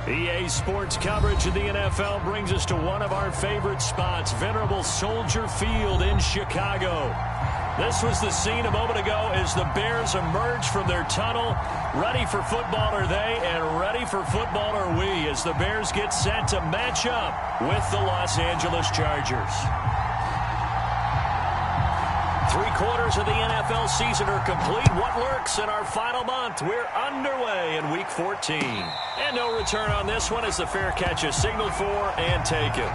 EA Sports coverage of the NFL brings us to one of our favorite spots, venerable Soldier Field in Chicago. This was the scene a moment ago as the Bears emerged from their tunnel. Ready for football are they, and ready for football are we, as the Bears get set to match up with the Los Angeles Chargers. 3/4 of the NFL season are complete. What lurks in our final month? We're underway in Week 14. And no return on this one as the fair catch is signaled for and taken.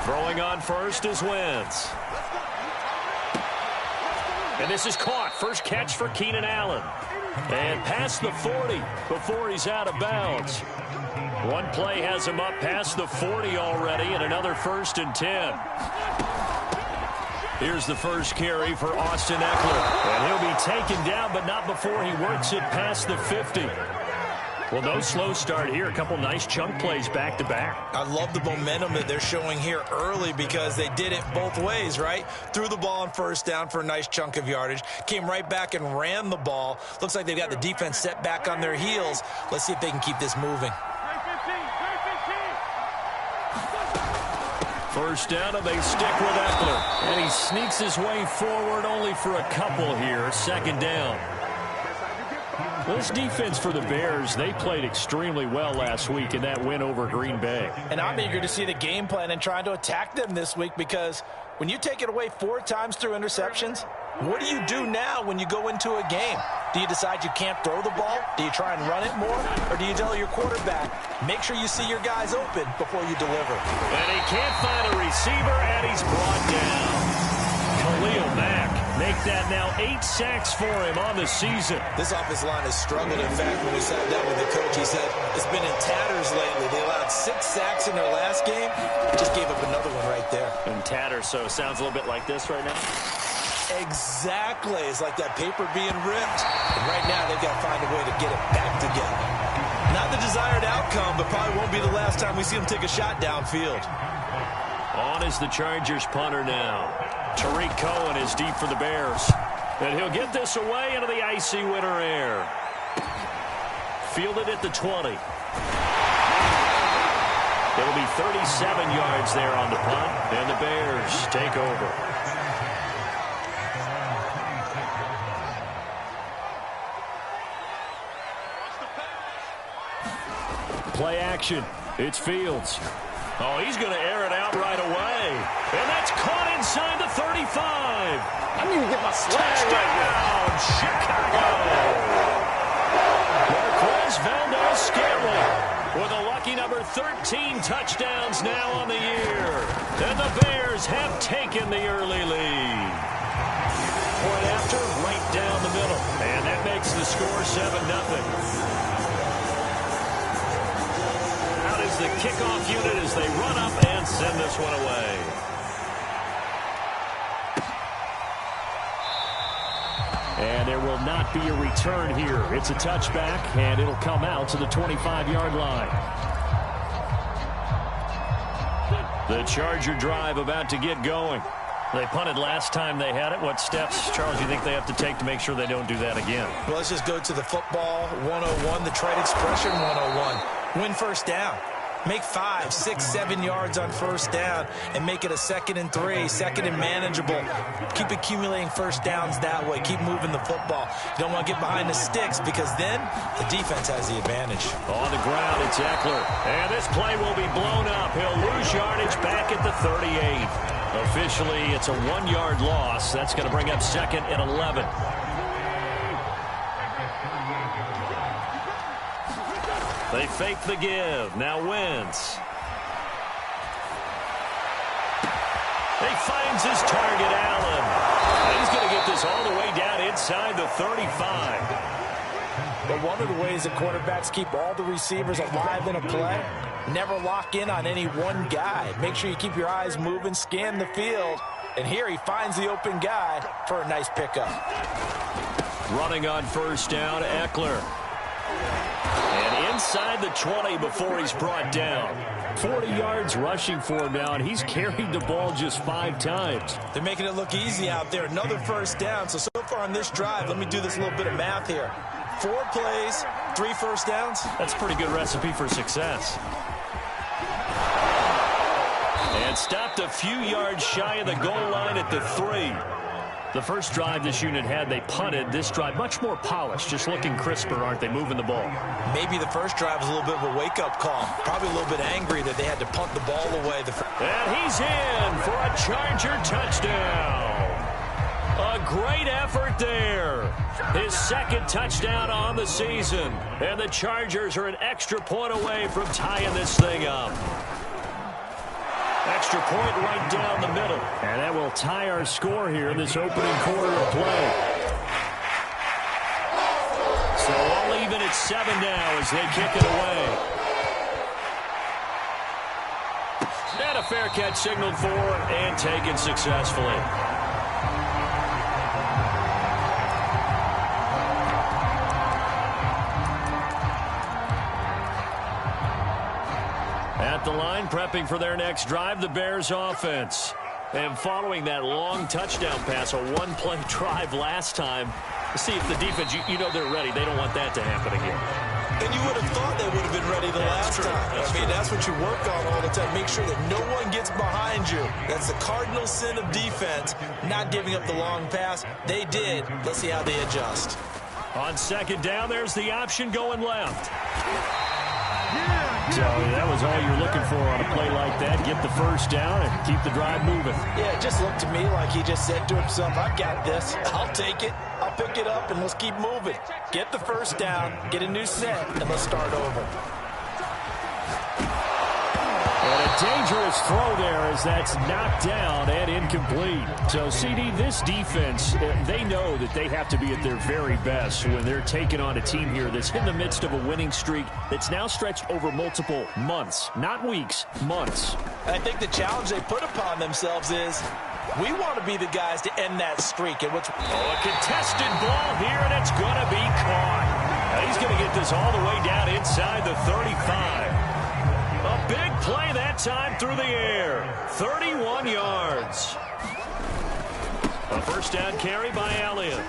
Throwing on first is Wentz. And this is caught. First catch for Keenan Allen. And past the 40 before he's out of bounds. One play has him up past the 40 already, and another 1st and 10. Here's the first carry for Austin Ekeler. And he'll be taken down, but not before he works it past the 50. Well, no slow start here. A couple nice chunk plays back-to-back. I love the momentum that they're showing here early because they did it both ways, right? Threw the ball on first down for a nice chunk of yardage. Came right back and ran the ball. Looks like they've got the defense set back on their heels. Let's see if they can keep this moving. First down, and they stick with Ekeler. And he sneaks his way forward only for a couple here. 2nd down. This defense for the Bears, they played extremely well last week in that win over Green Bay. And I'm eager to see the game plan and trying to attack them this week, because when you take it away 4 times through interceptions, what do you do now when you go into a game? Do you decide you can't throw the ball? Do you try and run it more? Or do you tell your quarterback, make sure you see your guys open before you deliver? And he can't find a receiver, and he's brought down. Khalil Mack make that now 8 sacks for him on the season. This offensive line has struggled. In fact, when we sat down with the coach, he said it's been in tatters lately. They allowed 6 sacks in their last game. Just gave up another one right there. In tatters, so it sounds a little bit like this right now. Exactly. It's like that paper being ripped. And right now, they've got to find a way to get it back together. Not the desired outcome, but probably won't be the last time we see them take a shot downfield. On is the Chargers punter now. Tariq Cohen is deep for the Bears. And he'll get this away into the icy winter air. Fielded at the 20. It'll be 37 yards there on the punt, and the Bears take over. Play action. It's Fields. Oh, he's going to air it out right away. And that's caught inside the 35. I need to get my swag right now. Chicago. Marquez Valdes-Scantling with a lucky number 13 touchdowns now on the year. And the Bears have taken the early lead. Point after, right down the middle. And that makes the score 7-0. The kickoff unit as they run up and send this one away. And there will not be a return here. It's a touchback, and it'll come out to the 25-yard line. The Charger drive about to get going. They punted last time they had it. What steps, Charles, do you think they have to take to make sure they don't do that again? Well, let's just go to the football 101, the trade expression 101. Win first down. Make 5, 6, 7 yards on first down and make it a 2nd and 3, 2nd and manageable. Keep accumulating first downs that way. Keep moving the football. You don't want to get behind the sticks because then the defense has the advantage. On the ground, it's Ekeler. And this play will be blown up. He'll lose yardage back at the 38. Officially, it's a 1-yard loss. That's going to bring up 2nd and 11. They fake the give. Now Wentz. He finds his target, Allen. And he's going to get this all the way down inside the 35. But one of the ways that quarterbacks keep all the receivers alive in a play, never lock in on any one guy. Make sure you keep your eyes moving, scan the field, And here he finds the open guy for a nice pickup. Running on first down, Eckler. And inside the 20 before he's brought down. 40 yards rushing for him now, and he's carried the ball just 5 times. They're making it look easy out there. Another first down. So far on this drive, let me do this little bit of math here. 4 plays, 3 first downs. That's a pretty good recipe for success. And stopped a few yards shy of the goal line at the 3. The first drive this unit had, they punted. This drive, much more polished, just looking crisper, aren't they, moving the ball? Maybe the first drive was a little bit of a wake-up call. Probably a little bit angry that they had to punt the ball away. And he's in for a Charger touchdown. A great effort there. His second touchdown on the season. And the Chargers are an extra point away from tying this thing up. Extra point right down the middle. And that will tie our score here in this opening quarter of play. So all even at 7 now as they kick it away. And a fair catch signaled for and taken successfully. At the line, prepping for their next drive, the Bears offense. And following that long touchdown pass, a one-play drive last time, see if the defense, you know they're ready. They don't want that to happen again. And you would have thought they would have been ready the last time. That's what you work on all the time. Make sure that no one gets behind you. That's the cardinal sin of defense, not giving up the long pass. They did. Let's see how they adjust. On second down, there's the option going left. So that was all you're looking for on a play like that. Get the first down and keep the drive moving. Yeah, it just looked to me like he just said to himself, I got this. I'll take it. I'll pick it up, and let's keep moving. Get the first down, get a new set, and let's start over. And a dangerous throw there as that's knocked down and incomplete. So, CD, this defense, they know that they have to be at their very best when they're taking on a team here that's in the midst of a winning streak that's now stretched over multiple months, not weeks, months. And I think the challenge they put upon themselves is we want to be the guys to end that streak. And a contested ball here, and it's going to be caught. Now he's going to get this all the way down inside the 35. A big play that time through the air. 31 yards. A first down carry by Elliott.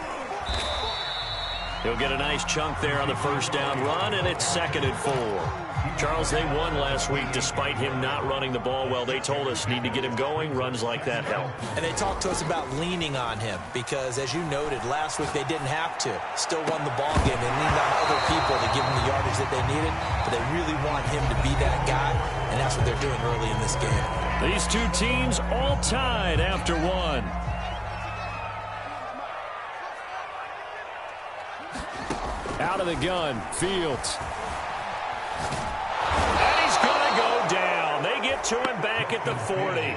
He'll get a nice chunk there on the first down run, and it's 2nd and 4. Charles, they won last week despite him not running the ball well. They told us need to get him going. Runs like that help. And they talked to us about leaning on him because, as you noted, last week they didn't have to. Still won the ball game. They leaned on other people to give them the yardage that they needed, but they really want him to be that guy, and that's what they're doing early in this game. These two teams all tied after one. Out of the gun, Fields. And he's going to go down. They get to him back at the 40.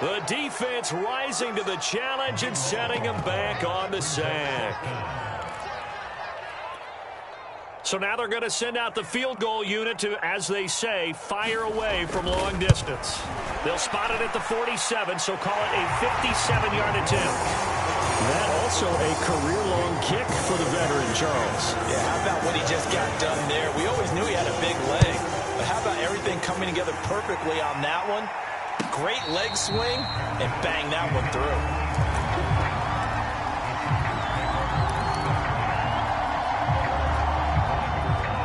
The defense rising to the challenge and setting him back on the sack. So now they're going to send out the field goal unit to, as they say, fire away from long distance. They'll spot it at the 47, so call it a 57-yard attempt. That also a career-long kick for the veteran, Charles. Yeah, how about what he just got done there? We always knew he had a big leg, but how about everything coming together perfectly on that one? Great leg swing, and bang that one through.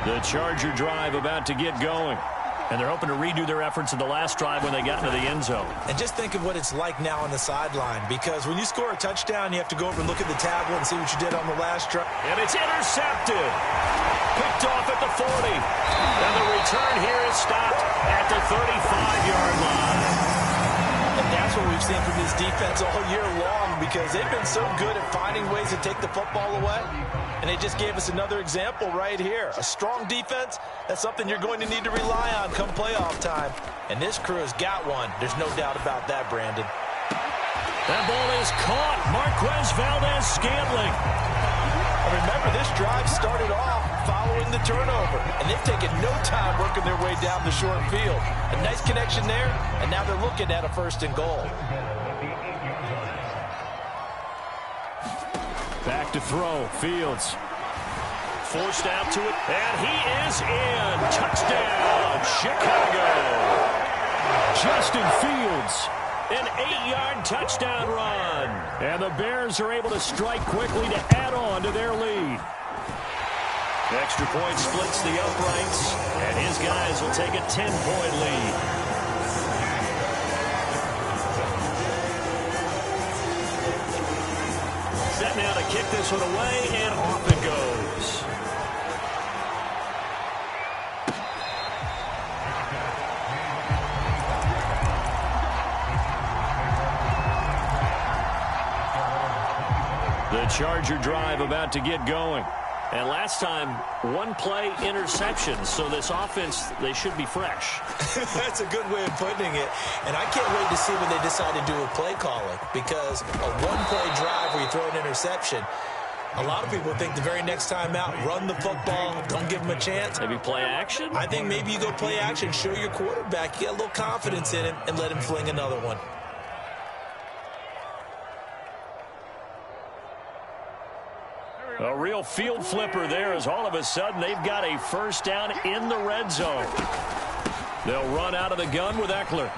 The Charger drive about to get going. And they're hoping to redo their efforts in the last drive when they got into the end zone. And just think of what it's like now on the sideline, because when you score a touchdown, you have to go over and look at the tablet and see what you did on the last drive. And it's intercepted. Picked off at the 40. And the return here is stopped at the 35-yard line. And that's what we've seen from this defense all year long, because they've been so good at finding ways to take the football away. And they just gave us another example right here. A strong defense, that's something you're going to need to rely on come playoff time. And this crew has got one. There's no doubt about that, Brandon. That ball is caught. Marquez Valdes-Scantling. And remember, this drive started off following the turnover. And they've taken no time working their way down the short field. A nice connection there, and now they're looking at a 1st and goal. to throw. Fields. Forced out to it, and he is in. Touchdown, Chicago. Justin Fields, an 8-yard touchdown run. And the Bears are able to strike quickly to add on to their lead. Extra point splits the uprights, and his guys will take a 10-point lead. Set now to kick this one away, and off it goes. The Charger drive about to get going. And last time, one play interception. So this offense, they should be fresh. That's a good way of putting it. And I can't wait to see what they decide to do with play calling. Because a one-play drive where you throw an interception, a lot of people think the very next time out, run the football, don't give them a chance. Maybe play action? I think maybe you go play action, show your quarterback, you get a little confidence in him, and let him fling another one. A real field flipper there as all of a sudden they've got a first down in the red zone. They'll run out of the gun with Eckler.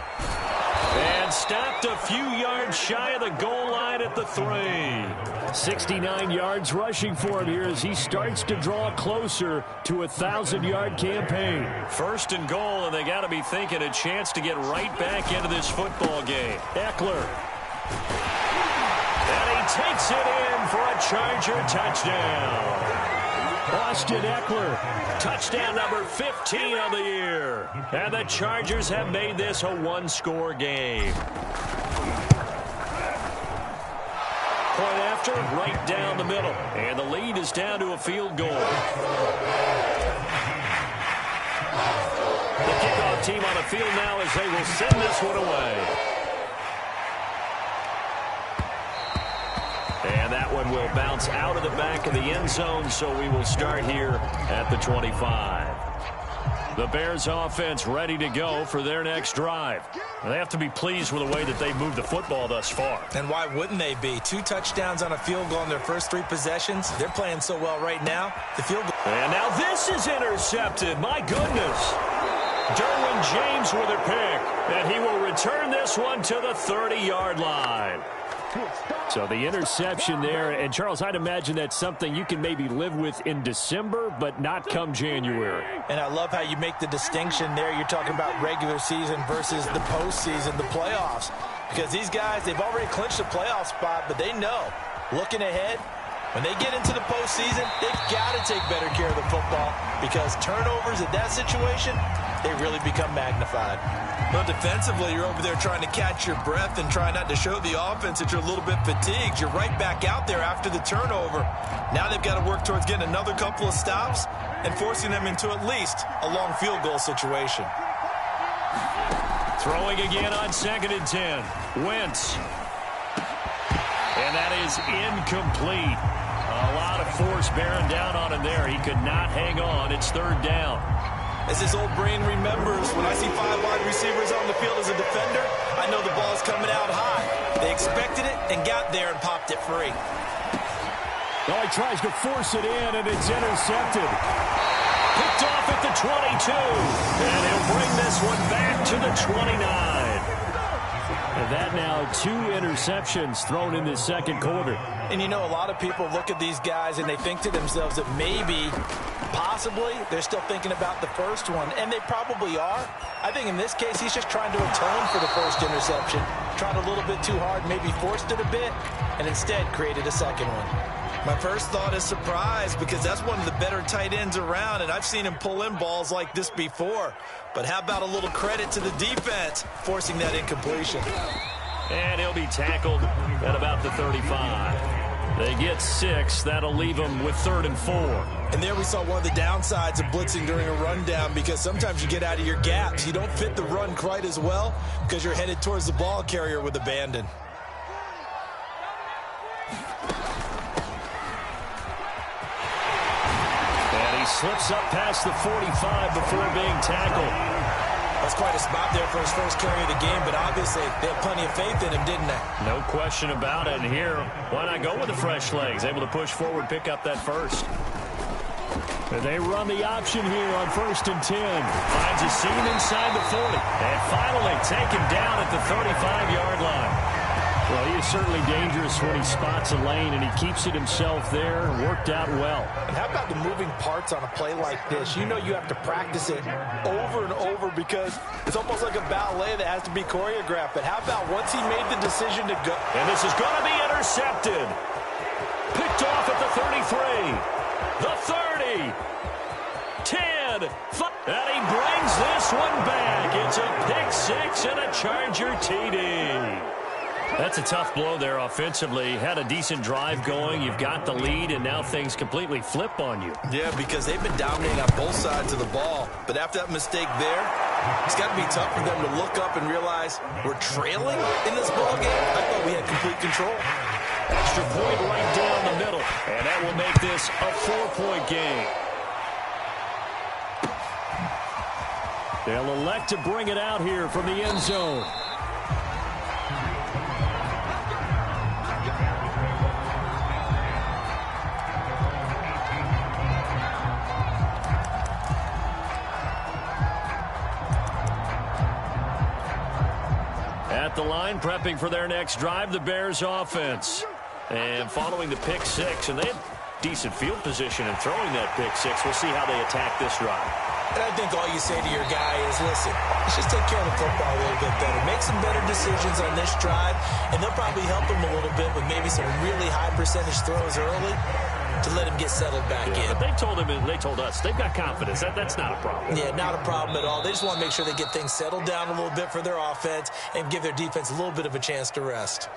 And stopped a few yards shy of the goal line at the 3. 69 yards rushing for him here as he starts to draw closer to a 1,000-yard campaign. First and goal, and they got to be thinking a chance to get right back into this football game. Eckler. And he takes it in for a Charger touchdown. Austin Eckler, touchdown number 15 of the year. And the Chargers have made this a one-score game. Point after, right down the middle. And the lead is down to a field goal. The kickoff team on the field now as they will send this one away. And that one will bounce out of the back of the end zone, so we will start here at the 25. The Bears offense ready to go for their next drive. They have to be pleased with the way that they've moved the football thus far. And why wouldn't they be? 2 touchdowns on a field goal in their first 3 possessions. They're playing so well right now. The field goal. And now this is intercepted. My goodness. Derwin James with a pick. And he will return this one to the 30-yard line. So the interception there, and Charles, I'd imagine that's something you can maybe live with in December, but not come January. And I love how you make the distinction there. You're talking about regular season versus the postseason, the playoffs. Because these guys, they've already clinched a playoff spot, but they know, looking ahead, when they get into the postseason, they've got to take better care of the football because turnovers in that situation, they really become magnified. Well, defensively, you're over there trying to catch your breath and try not to show the offense that you're a little bit fatigued. You're right back out there after the turnover. Now they've got to work towards getting another couple of stops and forcing them into at least a long field goal situation. Throwing again on 2nd and 10. Wentz. And that is incomplete. A lot of force bearing down on him there. He could not hang on. It's 3rd down. As his old brain remembers, when I see 5 wide receivers on the field as a defender, I know the ball's coming out high. They expected it and got there and popped it free. Well, he tries to force it in, and it's intercepted. Picked off at the 22. And he'll bring this one back to the 29. And that now 2 interceptions thrown in the second quarter. And you know, a lot of people look at these guys and they think to themselves that maybe, possibly, they're still thinking about the first one, and they probably are. I think in this case, he's just trying to atone for the first interception. Tried a little bit too hard, maybe forced it a bit, and instead created a second one. My first thought is surprise because that's one of the better tight ends around, and I've seen him pull in balls like this before. But how about a little credit to the defense forcing that incompletion? And he'll be tackled at about the 35. They get 6. That'll leave them with 3rd and 4. And there we saw one of the downsides of blitzing during a rundown because sometimes you get out of your gaps. You don't fit the run quite as well because you're headed towards the ball carrier with abandon. And he slips up past the 45 before being tackled. That's quite a spot there for his first carry of the game, but obviously they had plenty of faith in him, didn't they? No question about it. And here, why not go with the fresh legs? Able to push forward, pick up that first. And they run the option here on 1st and 10. Finds a seam inside the 40. And finally taken down at the 35-yard line. Well, he is certainly dangerous when he spots a lane, and he keeps it himself there. Worked out well. And how about the moving parts on a play like this? You know you have to practice it over and over because it's almost like a ballet that has to be choreographed. But how about once he made the decision to go? And this is going to be intercepted. Picked off at the 33, the 30, 10, 5. And he brings this one back. It's a pick six and a Charger TD. That's a tough blow there offensively. Had a decent drive going. You've got the lead, and now things completely flip on you. Yeah, because they've been dominating on both sides of the ball. But after that mistake there, it's got to be tough for them to look up and realize we're trailing in this ball game. I thought we had complete control. Extra point right down the middle. And that will make this a 4-point game. They'll elect to bring it out here from the end zone. At the line, prepping for their next drive, the Bears offense. And following the pick six, and they had decent field position in throwing that pick six. We'll see how they attack this drive. And I think all you say to your guy is, listen, let's just take care of the football a little bit better. Make some better decisions on this drive, and they'll probably help him a little bit with maybe some really high percentage throws early to let him get settled back in. But they told him, and they told us, they've got confidence. That's not a problem. Yeah, not a problem at all. They just want to make sure they get things settled down a little bit for their offense and give their defense a little bit of a chance to rest.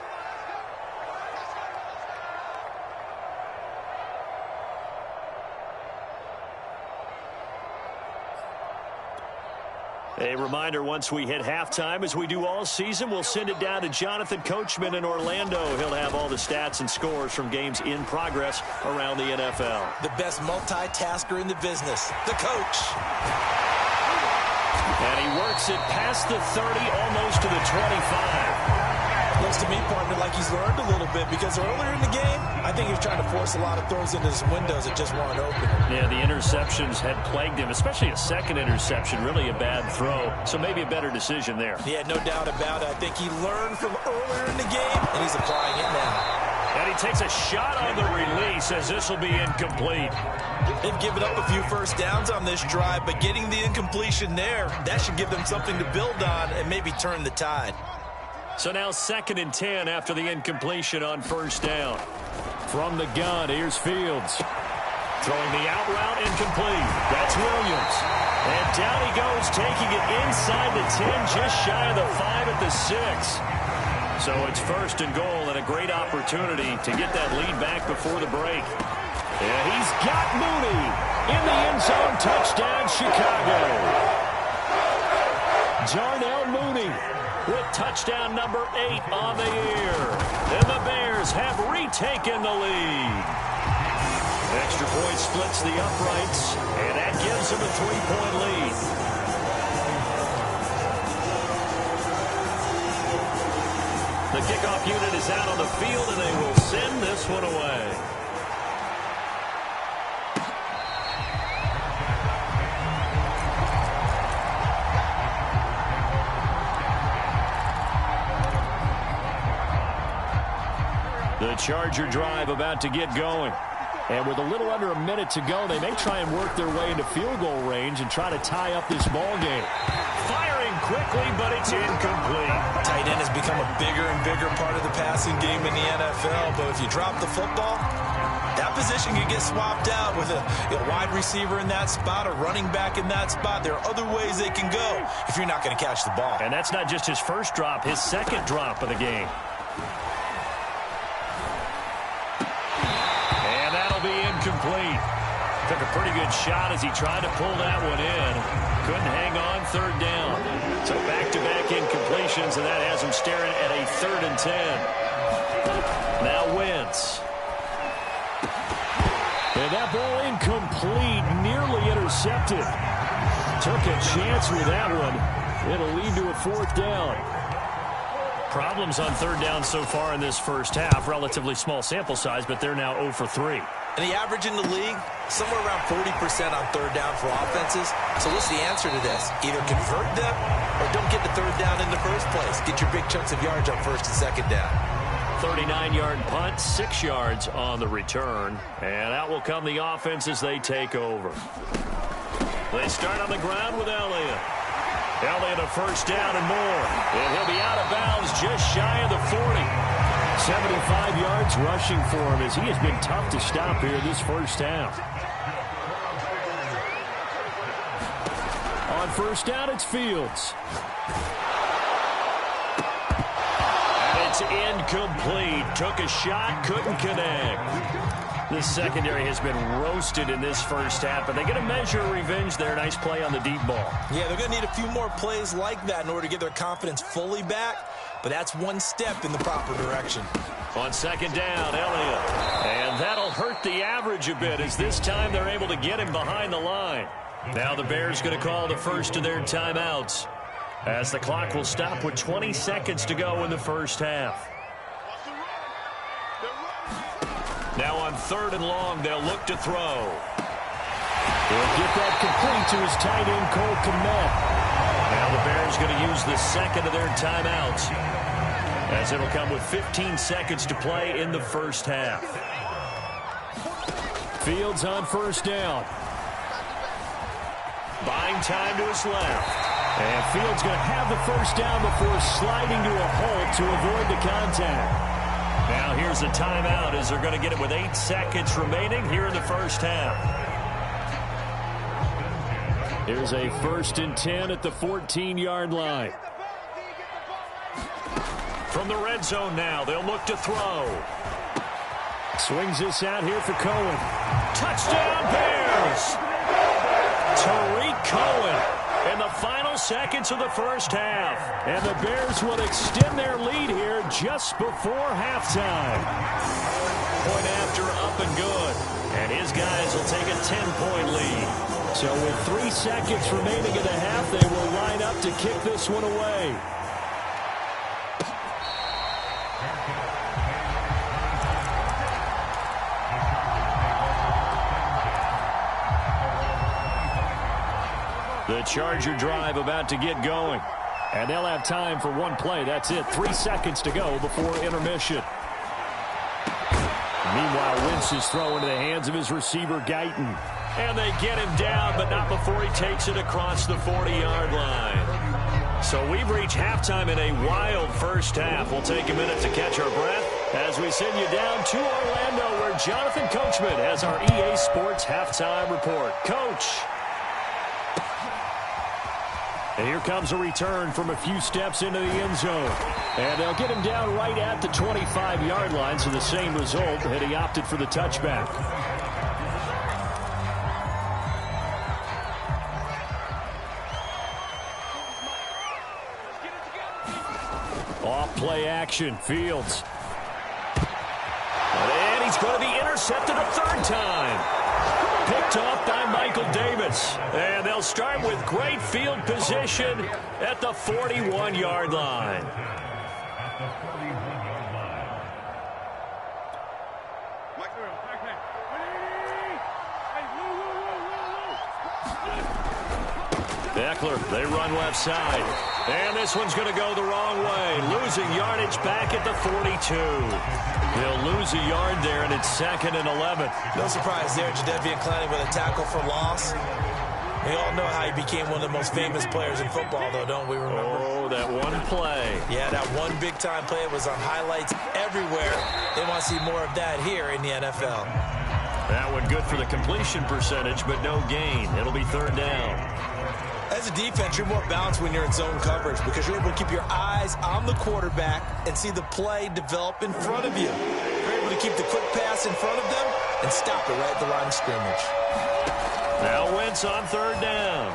A reminder, once we hit halftime, as we do all season, we'll send it down to Jonathan Coachman in Orlando. He'll have all the stats and scores from games in progress around the NFL. The best multitasker in the business, the coach. And he works it past the 30, almost to the 25. Looks to me, partner, like he's learned a little bit because earlier in the game, I think he was trying to force a lot of throws into his windows that just weren't open. Yeah, the interceptions had plagued him, especially a second interception, really a bad throw. So maybe a better decision there. Yeah, no doubt about it. I think he learned from earlier in the game, and he's applying it now. And he takes a shot on the release as this will be incomplete. They've given up a few first downs on this drive, but getting the incompletion there, that should give them something to build on and maybe turn the tide. So now 2nd and 10 after the incompletion on first down. From the gun, here's Fields. Throwing the out route, incomplete. That's Williams. And down he goes, taking it inside the 10, just shy of the 5 at the 6. So it's 1st and goal, and a great opportunity to get that lead back before the break. And he's got Mooney in the end zone. Touchdown, Chicago. Darnell Mooney with touchdown number 8 on the year. And the Bears have retaken the lead. Extra point splits the uprights, and that gives them a 3-point lead. The kickoff unit is out on the field, and they will send this one away. The Charger drive about to get going. And with a little under a minute to go, they may try and work their way into field goal range and try to tie up this ball game. Firing quickly, but it's incomplete. Tight end has become a bigger and bigger part of the passing game in the NFL, but if you drop the football, that position can get swapped out with a wide receiver in that spot, a running back in that spot. There are other ways they can go if you're not going to catch the ball. And that's not just his first drop, his second drop of the game. Incomplete. Took a pretty good shot as he tried to pull that one in. Couldn't hang on 3rd down. So back-to-back incompletions, and that has him staring at a 3rd and 10. Now Wentz. And that ball incomplete, nearly intercepted. Took a chance with that one. It'll lead to a 4th down. Problems on 3rd down so far in this first half. Relatively small sample size, but they're now 0 for 3. And the average in the league, somewhere around 40% on 3rd down for offenses. So what's the answer to this? Either convert them or don't get the 3rd down in the first place. Get your big chunks of yards on 1st and 2nd down. 39-yard punt, 6 yards on the return. And out will come the offense as they take over. They start on the ground with Elliott. Elliott a 1st down and more. And he'll be out of bounds just shy of the 40. 75 yards rushing for him as he has been tough to stop here this first half. On 1st down, it's Fields. And it's incomplete. Took a shot, couldn't connect. The secondary has been roasted in this first half, but they get a measure of revenge there. Nice play on the deep ball. Yeah, they're going to need a few more plays like that in order to get their confidence fully back, but that's one step in the proper direction. On 2nd down, Elliott. And that'll hurt the average a bit as this time they're able to get him behind the line. Now the Bears going to call the first of their timeouts as the clock will stop with 20 seconds to go in the first half. Now on 3rd and long, they'll look to throw. He'll get that complete to his tight end, Cole Kmet. Now the Bears going to use the second of their timeouts as it'll come with 15 seconds to play in the first half. Fields on 1st down. Buying time to his left. And Fields going to have the 1st down before sliding to a hole to avoid the contact. Now here's a timeout as they're going to get it with 8 seconds remaining here in the first half. Here's a 1st and 10 at the 14-yard line. From the red zone now, they'll look to throw. Swings this out here for Cohen. Touchdown Bears! Tariq Cohen in the final seconds of the first half. And the Bears will extend their lead here just before halftime. Point after up and good. And his guys will take a 10-point lead. So with 3 seconds remaining in the half, they will line up to kick this one away. The Charger drive about to get going. And they'll have time for one play. That's it. 3 seconds to go before intermission. Meanwhile, Wentz is thrown into the hands of his receiver, Guyton. And they get him down, but not before he takes it across the 40-yard line. So we've reached halftime in a wild first half. We'll take a minute to catch our breath as we send you down to Orlando, where Jonathan Coachman has our EA Sports halftime report. Coach. And here comes a return from a few steps into the end zone. And they'll get him down right at the 25-yard line, so the same result, and he opted for the touchback. Off play action, Fields. And he's going to be intercepted a 3rd time. Picked off by Michael Davis. And they'll start with great field position at the 41-yard line. Ekeler, they run left side. And this one's going to go the wrong way. Losing yardage back at the 42. They'll lose a yard there, and it's 2nd and 11. No surprise there, Jadeveon Clowney with a tackle for loss. We all know how he became one of the most famous players in football, though, don't we remember? Oh, that one play. Yeah, that one big-time play was on highlights everywhere. They want to see more of that here in the NFL. That one good for the completion percentage, but no gain. It'll be 3rd down. As a defense, you're more balanced when you're in zone coverage because you're able to keep your eyes on the quarterback and see the play develop in front of you. You're able to keep the quick pass in front of them and stop it right at the line of scrimmage. Now Wentz on 3rd down.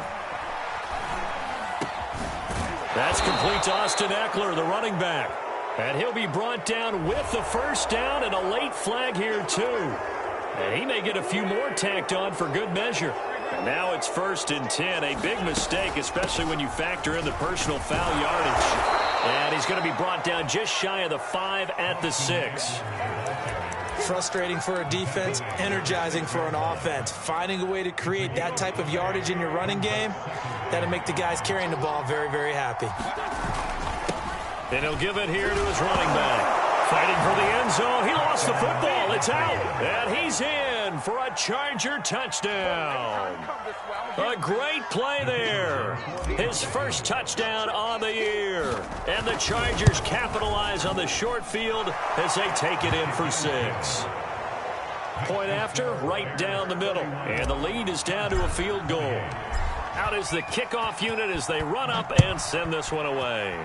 That's complete to Austin Ekeler, the running back. And he'll be brought down with the 1st down and a late flag here, too. And he may get a few more tacked on for good measure. Now it's 1st and 10. A big mistake, especially when you factor in the personal foul yardage. And he's going to be brought down just shy of the 5 at the 6. Frustrating for a defense, energizing for an offense. Finding a way to create that type of yardage in your running game, that'll make the guys carrying the ball very, very happy. And he'll give it here to his running back. Fighting for the end zone. He lost the football. It's out. And he's in for a Charger touchdown. A great play there. His first touchdown on the year. And the Chargers capitalize on the short field as they take it in for 6. Point after, right down the middle. And the lead is down to a field goal. Out is the kickoff unit as they run up and send this one away.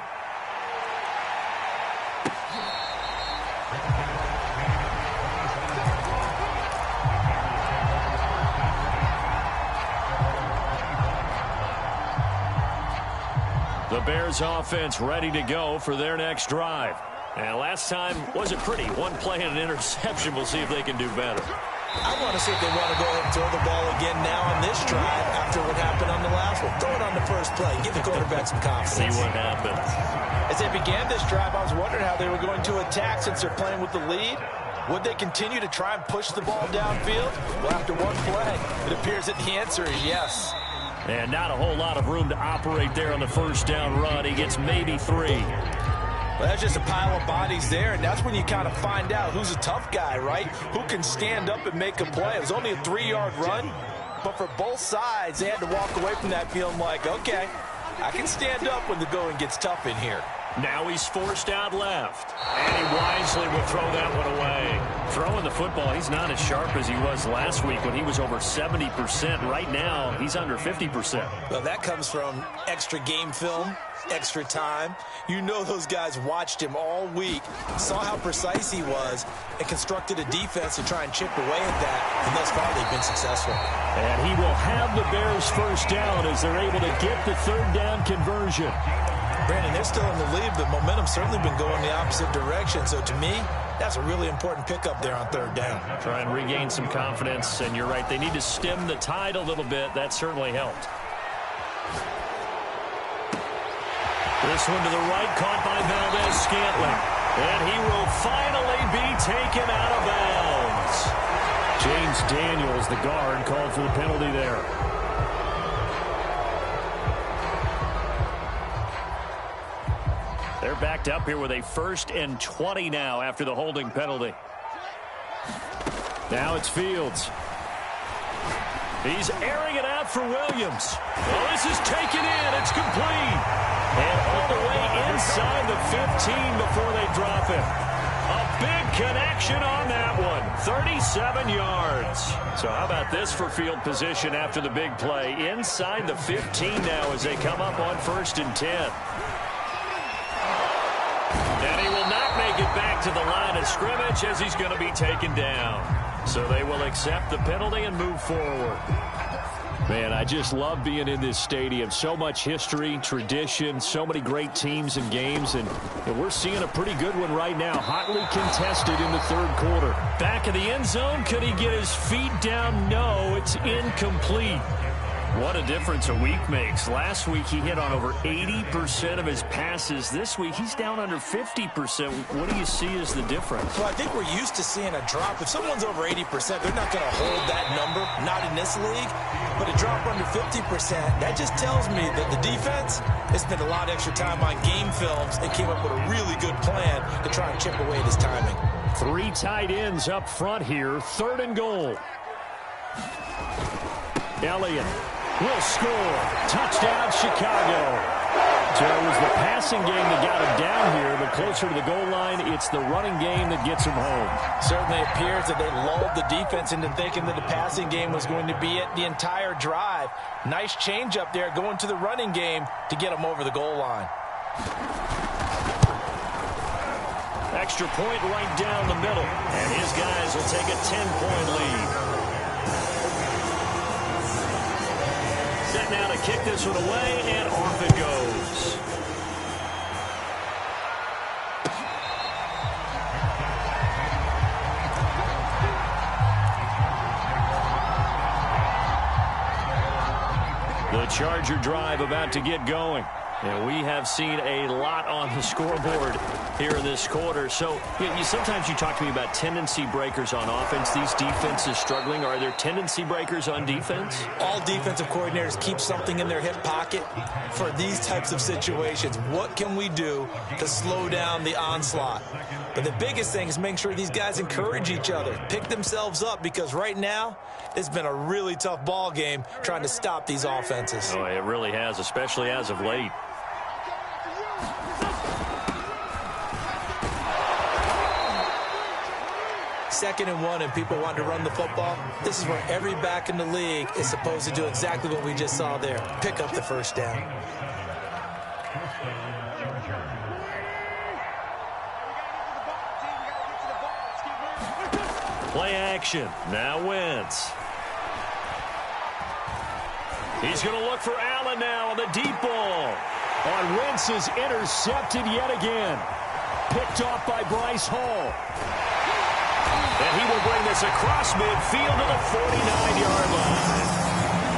The Bears offense ready to go for their next drive. And last time wasn't pretty. One play and an interception. We'll see if they can do better. I want to see if they want to go ahead and throw the ball again now on this drive after what happened on the last one. Throw it on the first play. Give the quarterback some confidence. See what happens. As they began this drive, I was wondering how they were going to attack since they're playing with the lead. Would they continue to try and push the ball downfield? Well, after one play, it appears that the answer is yes. And not a whole lot of room to operate there on the first down run. He gets maybe 3. Well, that's just a pile of bodies there, and that's when you kind of find out who's a tough guy, right? Who can stand up and make a play. It was only a 3-yard run, but for both sides, they had to walk away from that feeling like, okay, I can stand up when the going gets tough in here. Now he's forced out left. And he wisely will throw that one away. Throwing the football, he's not as sharp as he was last week when he was over 70%. Right now, he's under 50%. Well, that comes from extra game film, extra time. You know those guys watched him all week, saw how precise he was, and constructed a defense to try and chip away at that. And thus far, they've been successful. And he will have the Bears first down as they're able to get the third down conversion. Brandon, they're still in the lead, but momentum's certainly been going the opposite direction. So to me, that's a really important pickup there on third down. Try and regain some confidence, and you're right, they need to stem the tide a little bit. That certainly helped. This one to the right, caught by Valdez-Scantling. And he will finally be taken out of bounds. James Daniels, the guard, called for the penalty there. They're backed up here with a 1st and 20 now after the holding penalty. Now it's Fields. He's airing it out for Williams. Well, this is taken in. It's complete. And all the way inside the 15 before they drop him. A big connection on that one. 37 yards. So how about this for field position after the big play? Inside the 15 now as they come up on 1st and 10. And he will not make it back to the line of scrimmage as he's going to be taken down. So they will accept the penalty and move forward. Man, I just love being in this stadium. So much history, tradition, so many great teams and games, and we're seeing a pretty good one right now. Hotly contested in the third quarter. Back in the end zone, could he get his feet down? No, it's incomplete. What a difference a week makes. Last week, he hit on over 80% of his passes. This week, he's down under 50%. What do you see as the difference? Well, I think we're used to seeing a drop. If someone's over 80%, they're not going to hold that number, not in this league. But a drop under 50%, that just tells me that the defense has spent a lot of extra time on game films and came up with a really good plan to try and chip away at his timing. 3 tight ends up front here. 3rd and goal. Elliott will score. Touchdown, Chicago. So it was the passing game that got him down here, but closer to the goal line, it's the running game that gets him home. Certainly appears that they lulled the defense into thinking that the passing game was going to be it the entire drive. Nice change up there going to the running game to get him over the goal line. Extra point right down the middle, and his guys will take a 10-point lead. Set now to kick this one away, and off it goes. The Charger drive about to get going. And we have seen a lot on the scoreboard here in this quarter. So sometimes you talk to me about tendency breakers on offense. These defenses struggling. Are there tendency breakers on defense? All defensive coordinators keep something in their hip pocket for these types of situations. What can we do to slow down the onslaught? But the biggest thing is making sure these guys encourage each other, pick themselves up, because right now it's been a really tough ball game trying to stop these offenses. Oh, it really has, especially as of late. Second and 1 and people want to run the football. This is where every back in the league is supposed to do exactly what we just saw there. Pick up the first down. Play action. Now Wentz. He's going to look for Allen now on the deep ball. On Wentz is intercepted yet again. Picked off by Bryce Hall. And he will bring this across midfield to the 49-yard line.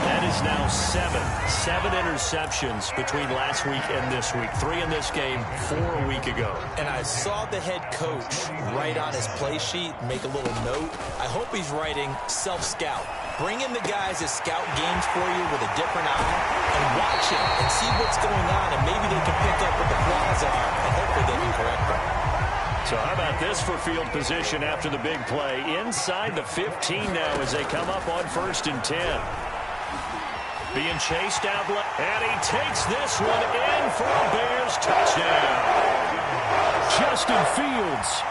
That is now seven interceptions between last week and this week. 3 in this game, 4 a week ago. And I saw the head coach write on his play sheet, make a little note. I hope he's writing self-scout. Bring in the guys that scout games for you with a different eye and watch it and see what's going on, and maybe they can pick up what the flaws are, and hopefully they can correct them. So how about this for field position after the big play? Inside the 15 now as they come up on 1st and 10. Being chased out, and he takes this one in for a Bears touchdown. Justin Fields.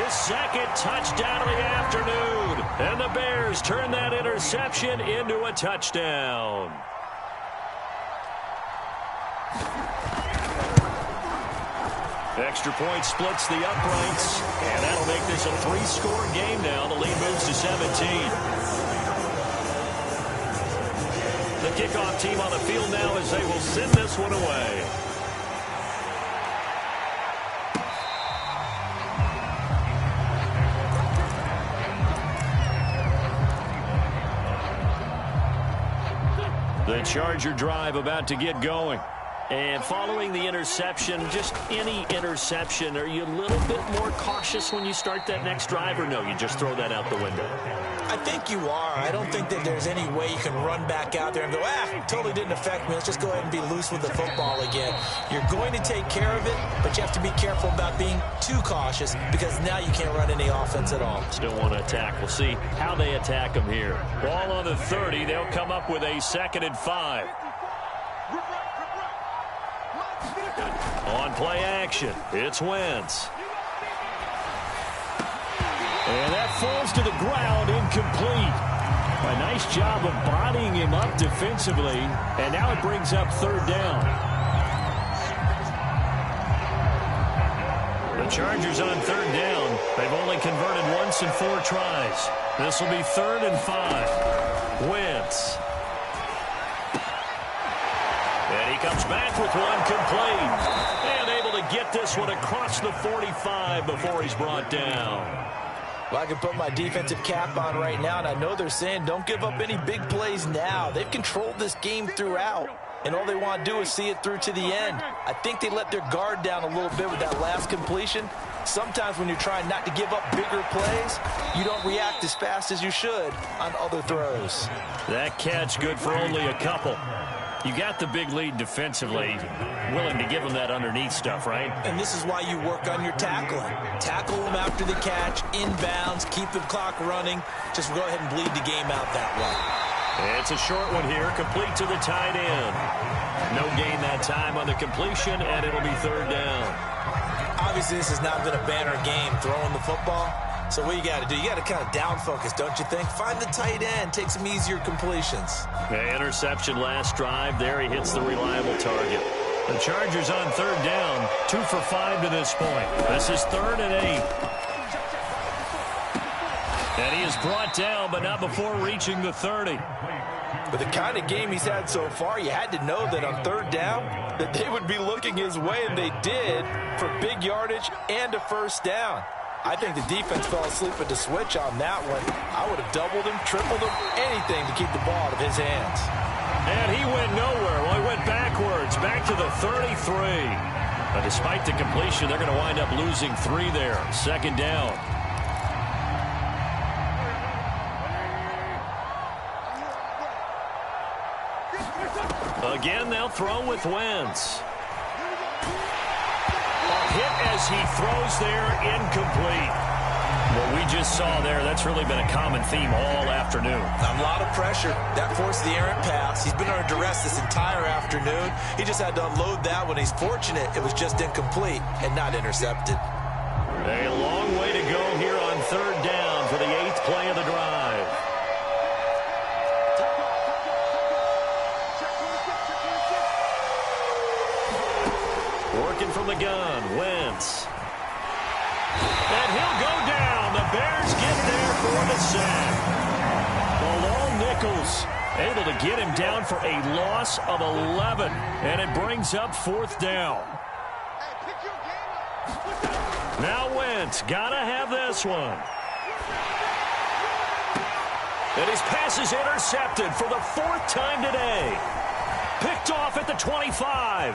His second touchdown of the afternoon. And the Bears turn that interception into a touchdown. Extra point splits the uprights, and that'll make this a 3-score game now. The lead moves to 17. The kickoff team on the field now as they will send this one away. The Charger drive about to get going. And following the interception, just any interception, are you a little bit more cautious when you start that next drive, or no, you just throw that out the window? I think you are. I don't think that there's any way you can run back out there and go, totally didn't affect me. Let's just go ahead and be loose with the football again. You're going to take care of it, but you have to be careful about being too cautious because now you can't run any offense at all. Still want to attack. We'll see how they attack them here. Ball on the 30. They'll come up with a 2nd and 5. On play action, it's Wentz. And that falls to the ground, incomplete. A nice job of bodying him up defensively, and now it brings up 3rd down. The Chargers on 3rd down. They've only converted once in 4 tries. This will be 3rd and 5. Wentz. And he comes back with one complete. And able to get this one across the 45 before he's brought down. Well, I can put my defensive cap on right now, and I know they're saying don't give up any big plays now. They've controlled this game throughout, and all they want to do is see it through to the end. I think they let their guard down a little bit with that last completion. Sometimes when you're trying not to give up bigger plays, you don't react as fast as you should on other throws. That catch good for only a couple. You got the big lead defensively, willing to give them that underneath stuff, right? And this is why you work on your tackling. Tackle them after the catch, inbounds, keep the clock running. Just go ahead and bleed the game out that way. It's a short one here, complete to the tight end. No gain that time on the completion, and it'll be 3rd down. Obviously, this has not been a banner game throwing the football. So what you got to do, you got to kind of down focus, don't you think? Find the tight end, take some easier completions. Interception last drive. There he hits the reliable target. The Chargers on 3rd down, 2 for 5 to this point. This is 3rd and 8. And he is brought down, but not before reaching the 30. With the kind of game he's had so far, you had to know that on 3rd down, that they would be looking his way, and they did, for big yardage and a 1st down. I think the defense fell asleep at the switch on that one. I would have doubled him, tripled him, anything to keep the ball out of his hands. And he went nowhere. Well, he went backwards, back to the 33. But despite the completion, they're going to wind up losing 3 there. Second down. Again, they'll throw with Wentz. A hit as he throws there, incomplete. What we just saw there, that's really been a common theme all afternoon. A lot of pressure. That forced the errant pass. He's been under duress this entire afternoon. He just had to unload that one. He's fortunate it was just incomplete and not intercepted. A long way to go here on third down for the 8th play of the drive. Working from the gun, Wentz. And he'll go down. The Bears get there for the sack. Bilal Nichols able to get him down for a loss of 11. And it brings up 4th down. Now Wentz, gotta have this one. And his pass is intercepted for the 4th time today. Picked off at the 25.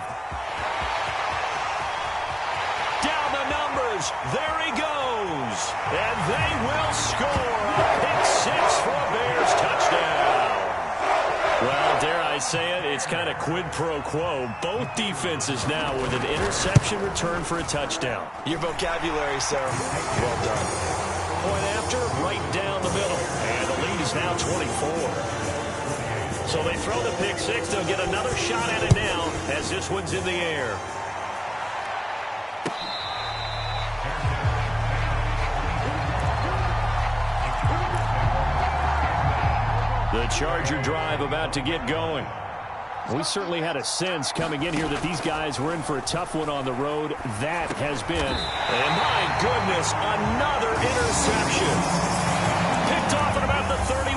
Down the numbers. There he goes. And they will score a pick 6 for a Bears touchdown. Well, dare I say it, it's kind of quid pro quo. Both defenses now with an interception return for a touchdown. Your vocabulary, sir. Well done. Point after, right down the middle. And the lead is now 24. So they throw the pick 6. They'll get another shot at it now as this one's in the air. The Charger drive about to get going. We certainly had a sense coming in here that these guys were in for a tough one on the road. That has been, and my goodness, another interception. Picked off at about the 31.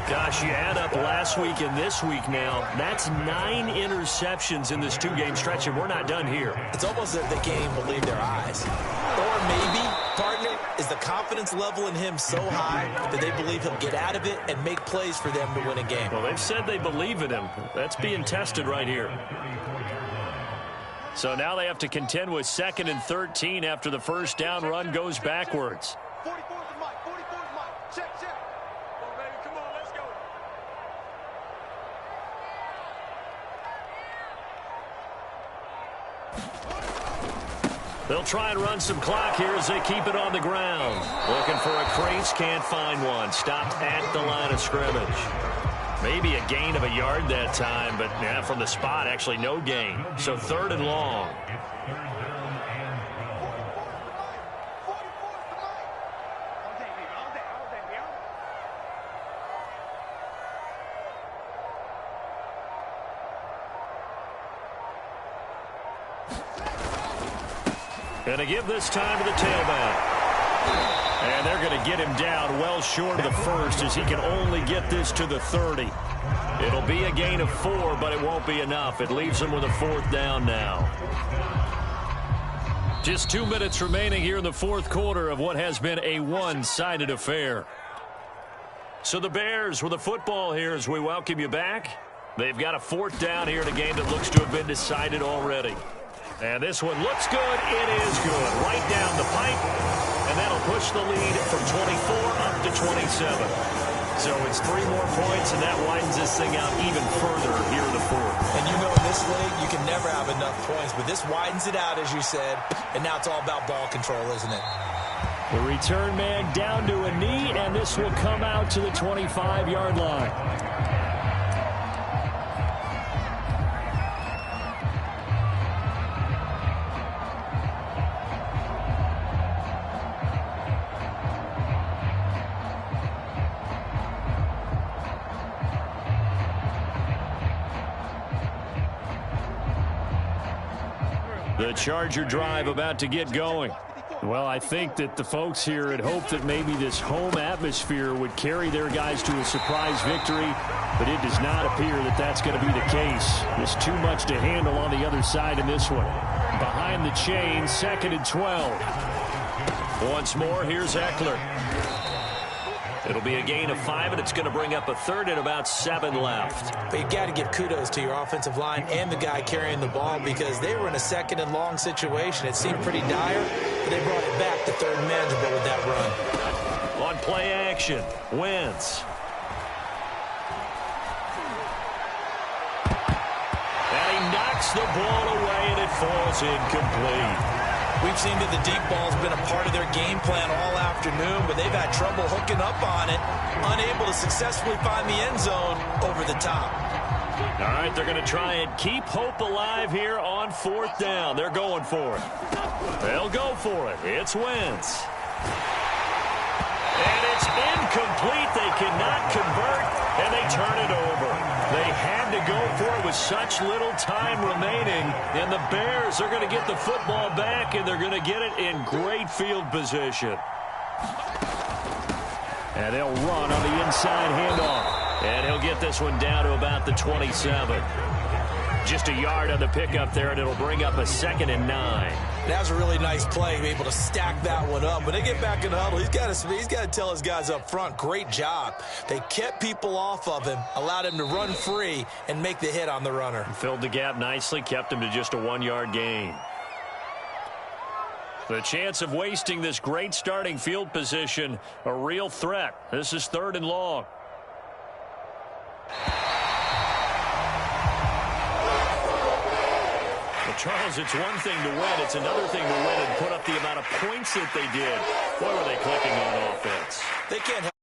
Gosh, you add up last week and this week now. That's 9 interceptions in this 2-game stretch, and we're not done here. It's almost as if they can't even believe their eyes. Or maybe, partner, is the confidence level in him so high that they believe he'll get out of it and make plays for them to win a game. Well, they've said they believe in him. That's being tested right here. So now they have to contend with 2nd and 13 after the first down run goes backwards. 44's the mic. 44's the mic. Check, check. Come on, baby. Come on. Let's go. They'll try and run some clock here as they keep it on the ground. Looking for a crease, can't find one. Stopped at the line of scrimmage. Maybe a gain of a yard that time, but yeah, from the spot, actually no gain. So 3rd and long. And to give this time to the tailback. And they're going to get him down well short of the first as he can only get this to the 30. It'll be a gain of 4, but it won't be enough. It leaves him with a 4th down now. Just 2 minutes remaining here in the 4th quarter of what has been a one-sided affair. So the Bears with the football here as we welcome you back. They've got a 4th down here in a game that looks to have been decided already. And this one looks good. It is good. Right down the pipe. And that'll push the lead from 24 up to 27. So it's 3 more points, and that widens this thing out even further here in the 4th. And you know in this league, you can never have enough points. But this widens it out, as you said. And now it's all about ball control, isn't it? The return man down to a knee, and this will come out to the 25-yard line. The Charger drive about to get going. Well, I think that the folks here had hoped that maybe this home atmosphere would carry their guys to a surprise victory, but it does not appear that that's going to be the case. There's too much to handle on the other side in this one. Behind the chain, 2nd and 12. Once more, here's Eckler. It'll be a gain of 5, and it's going to bring up a third and about 7 left. But you got to give kudos to your offensive line and the guy carrying the ball because they were in a second and long situation. It seemed pretty dire, but they brought it back to third and manageable with that run. On play action, Wentz. And he knocks the ball away, and it falls incomplete. We've seen that the deep ball's been a part of their game plan all afternoon, but they've had trouble hooking up on it, unable to successfully find the end zone over the top. All right, they're going to try and keep hope alive here on 4th down. They're going for it. They'll go for it. It's Wentz. And it's incomplete. They cannot convert, and they turn it over. They had to go for it with such little time remaining, and the Bears are going to get the football back, and they're going to get it in great field position. And they'll run on the inside handoff, and he'll get this one down to about the 27. Just a yard on the pickup there, and it'll bring up a 2nd and 9. That was a really nice play, able to stack that one up. When they get back in the huddle, he's got to tell his guys up front, great job. They kept people off of him, allowed him to run free and make the hit on the runner. Filled the gap nicely, kept him to just a 1-yard gain. The chance of wasting this great starting field position, a real threat. This is 3rd and long. Charles, it's one thing to win. It's another thing to win and put up the amount of points that they did. Boy, were they clicking on offense. They can't help